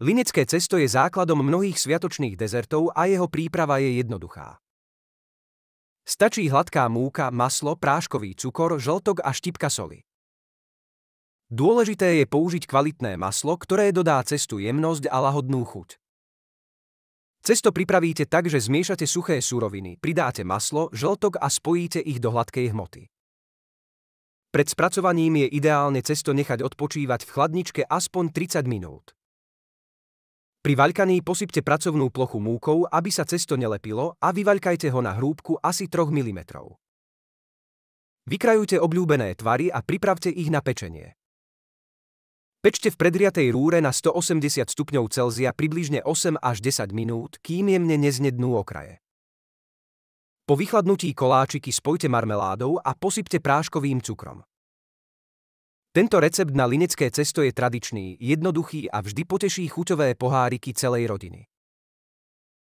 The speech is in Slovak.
Linecké cesto je základom mnohých sviatočných dezertov a jeho príprava je jednoduchá. Stačí hladká múka, maslo, práškový cukor, žltok a štipka soli. Dôležité je použiť kvalitné maslo, ktoré dodá cestu jemnosť a lahodnú chuť. Cesto pripravíte tak, že zmiešate suché suroviny, pridáte maslo, žltok a spojíte ich do hladkej hmoty. Pred spracovaním je ideálne cesto nechať odpočívať v chladničke aspoň 30 minút. Pri vaľkaní posypte pracovnú plochu múkou, aby sa cesto nelepilo, a vyvaľkajte ho na hrúbku asi 3 mm. Vykrajujte obľúbené tvary a pripravte ich na pečenie. Pečte v predriatej rúre na 180 stupňov Celzia približne 8 až 10 minút, kým jemne neznednú okraje. Po vychladnutí koláčiky spojte marmeládou a posypte práškovým cukrom. Tento recept na linecké cesto je tradičný, jednoduchý a vždy poteší chuťové poháriky celej rodiny.